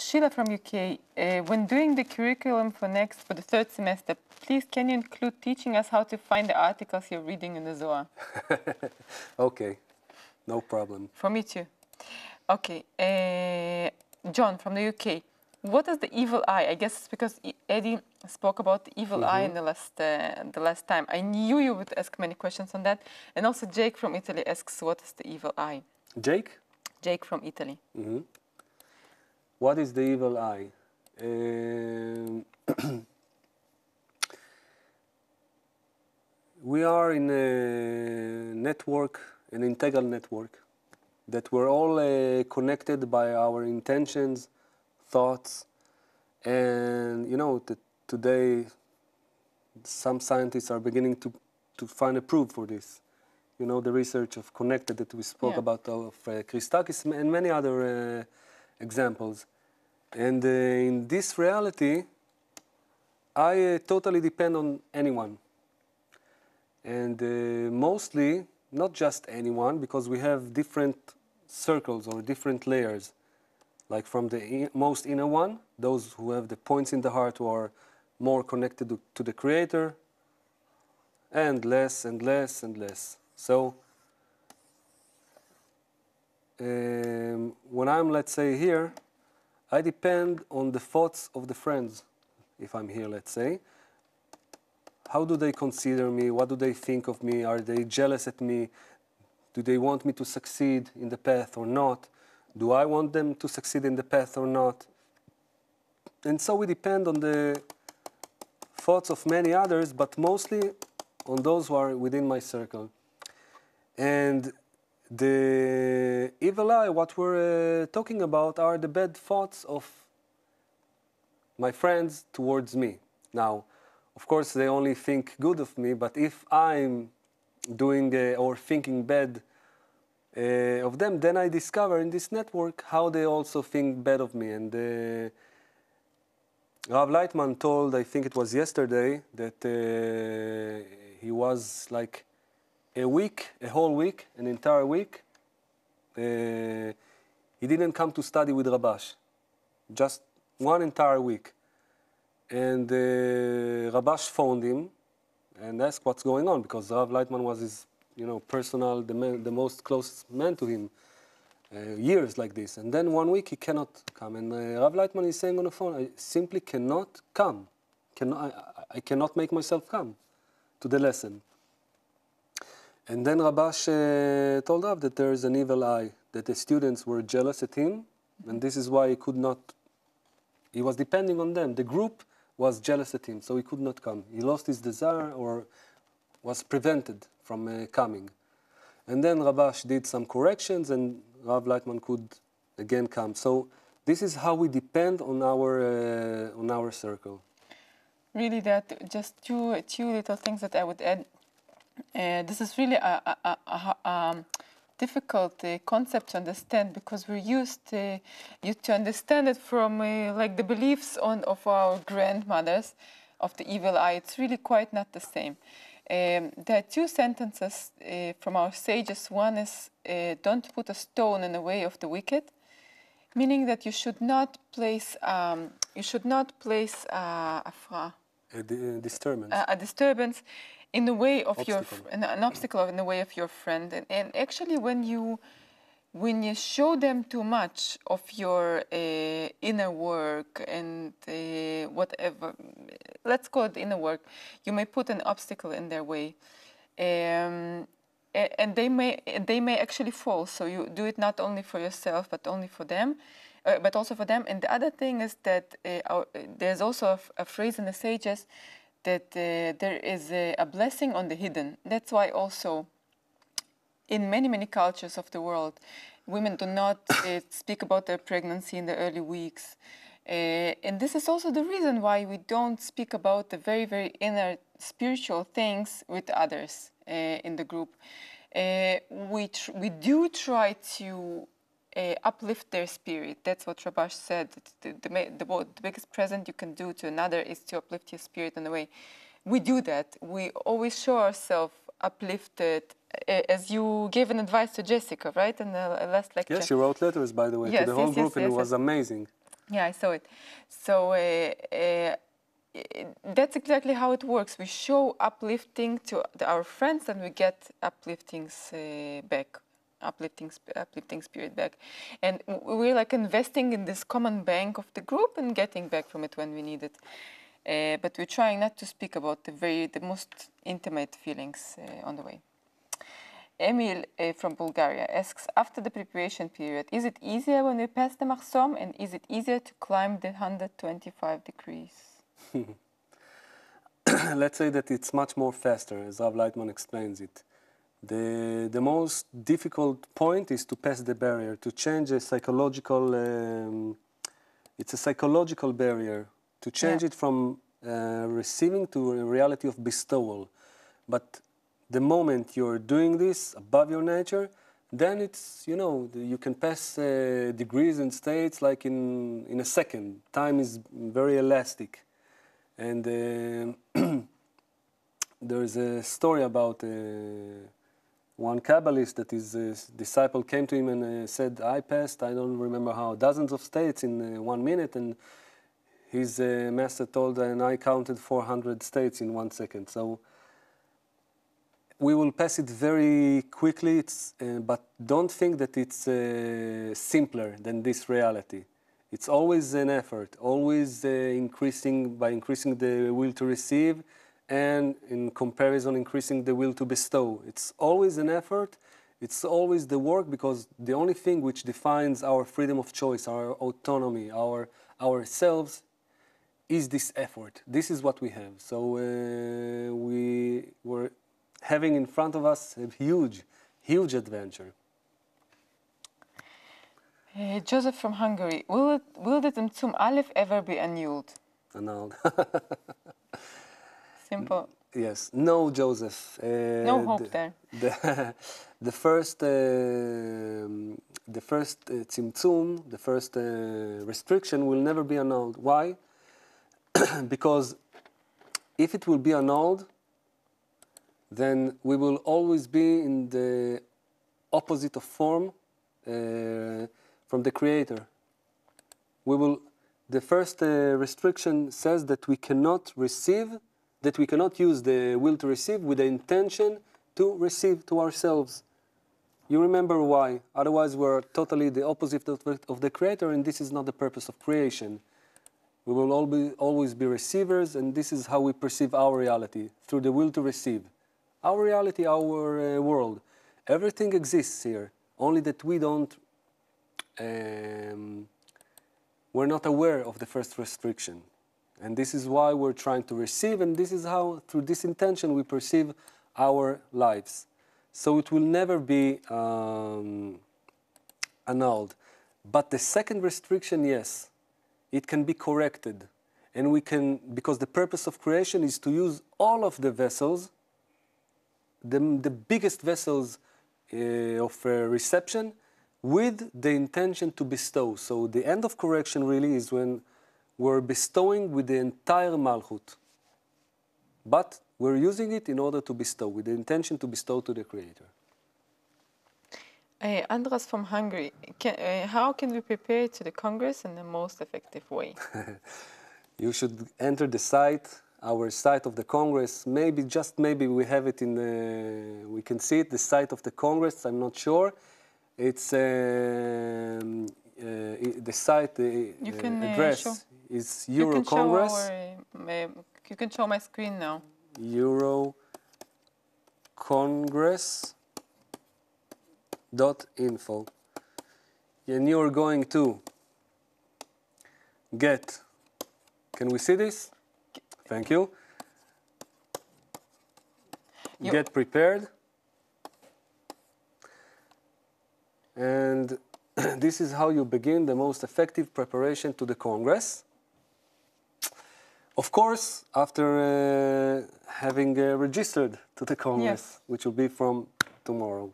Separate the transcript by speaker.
Speaker 1: Sheila from UK, when doing the curriculum for the third semester, please can you include teaching us how to find the articles you're reading in the Zohar?
Speaker 2: Okay, no problem.
Speaker 1: For me too. Okay, John from the UK, what is the evil eye? I guess it's because Eddie spoke about the evil eye in the last time. I knew you would ask many questions on that. And also Jake from Italy asks, what is the evil eye?
Speaker 2: Jake?
Speaker 1: Jake from Italy.
Speaker 2: What is the evil eye? We are in a network, an integral network, that we're all connected by our intentions, thoughts, and you know that today some scientists are beginning to find a proof for this. You know, the research of connected that we spoke about of Christakis and many other examples. And in this reality, I totally depend on anyone. And mostly, not just anyone, because we have different circles or different layers. Like from the most inner one, those who have the points in the heart who are more connected to the Creator, and less and less and less. So when I'm, let's say, here, I depend on the thoughts of the friends, if I'm here, let's say. How do they consider me? What do they think of me? Are they jealous at me? Do they want me to succeed in the path or not? Do I want them to succeed in the path or not? And so we depend on the thoughts of many others, but mostly on those who are within my circle. And the evil eye, what we're talking about, are the bad thoughts of my friends towards me. Now, of course, they only think good of me, but if I'm doing or thinking bad of them, then I discover in this network how they also think bad of me. And Rav Leitman told, I think it was yesterday, that he was like a whole week, an entire week, he didn't come to study with Rabash, just one entire week. And Rabash phoned him and asked what's going on, because Rav Leitman was his, personal, the most closest man to him, years like this. And then one week he cannot come. And Rav Leitman is saying on the phone, I simply cannot come. I cannot make myself come to the lesson. And then Rabash told Rav that there is an evil eye, that the students were jealous at him, and this is why he could not, he was depending on them. The group was jealous at him, so he could not come. He lost his desire or was prevented from coming. And then Rabash did some corrections and Rav Leitman could again come. So this is how we depend on our circle.
Speaker 1: Really, that just two little things that I would add. This is really a difficult concept to understand, because we're used to understand it from like the beliefs of our grandmothers of the evil eye. It's really quite not the same. There are two sentences from our sages. One is, don't put a stone in the way of the wicked, meaning that you should not place a disturbance in the way of an obstacle in the way of your friend. And actually, when you show them too much of your inner work and whatever, let's call it inner work, you may put an obstacle in their way, and they may actually fall. So you do it not only for yourself, but only for them, but also for them. And the other thing is that there's also a phrase in the sages that there is a blessing on the hidden. That's why also in many cultures of the world, women do not speak about their pregnancy in the early weeks. And this is also the reason why we don't speak about the very inner spiritual things with others in the group. We do try to uplift their spirit. That's what Rabash said. The biggest present you can do to another is to uplift your spirit in a way. We do that. We always show ourselves uplifted, as you gave an advice to Jessica, right, in the last lecture.
Speaker 2: Yes, she wrote letters, by the way, to the whole group, and it was amazing.
Speaker 1: Yeah, I saw it. So that's exactly how it works. We show uplifting to our friends, and we get upliftings back, uplifting spirit back, and we're like investing in this common bank of the group and getting back from it when we need it. But we're trying not to speak about the most intimate feelings on the way. Emil from Bulgaria asks, after the preparation period, is it easier when we pass the Mahsom, and is it easier to climb the 125 degrees?
Speaker 2: Let's say that it's much more faster, as Rav Leitman explains it. The most difficult point is to pass the barrier, to change a psychological, it's a psychological barrier, to change it from receiving to a reality of bestowal. But the moment you're doing this above your nature, then it's, you know, you can pass degrees and states like in a second. Time is very elastic. And there's a story about one Kabbalist that his disciple came to him and said, I passed, I don't remember how, dozens of states in 1 minute, and his master told, and I counted 400 states in 1 second. So we will pass it very quickly, but don't think that it's simpler than this reality. It's always an effort, always increasing the will to receive, and in comparison, increasing the will to bestow. It's always an effort, it's always the work, because the only thing which defines our freedom of choice, our autonomy, ourselves, is this effort. This is what we have. So we're having in front of us a huge, huge adventure.
Speaker 1: Joseph from Hungary, will the Tzimtzum Aleph ever be annulled?
Speaker 2: Annulled.
Speaker 1: Simple.
Speaker 2: Yes. No, Joseph.
Speaker 1: No hope there.
Speaker 2: The first Tzimtzum, the first restriction will never be annulled. Why? Because if it will be annulled, then we will always be in the opposite of form from the Creator. The first restriction says that we cannot receive, that we cannot use the will to receive with the intention to receive to ourselves. You remember why? Otherwise, we're totally the opposite of the Creator, and this is not the purpose of creation. We will always be receivers, and this is how we perceive our reality, through the will to receive. Our reality, our world. Everything exists here, only that we don't, we're not aware of the first restriction. And this is why we're trying to receive, and this is how, through this intention, we perceive our lives. So it will never be annulled. But the second restriction, yes, it can be corrected. And we can, because the purpose of creation is to use all of the vessels, the biggest vessels of reception, with the intention to bestow. So the end of correction really is when we're bestowing with the entire Malchut. But we're using it in order to bestow, with the intention to bestow to the Creator.
Speaker 1: Andras from Hungary, how can we prepare to the Congress in the most effective way?
Speaker 2: You should enter the site, our site of the Congress. Maybe, just maybe, we have it in the, we can see it, the site of the Congress, I'm not sure. It's the site, the address is Euro Congress.
Speaker 1: You can show my screen now.
Speaker 2: Euro Congress.info. And you're going to get, can we see this? Thank you. Get prepared. And this is how you begin the most effective preparation to the Congress. Of course, after having registered to the Congress, which will be from tomorrow.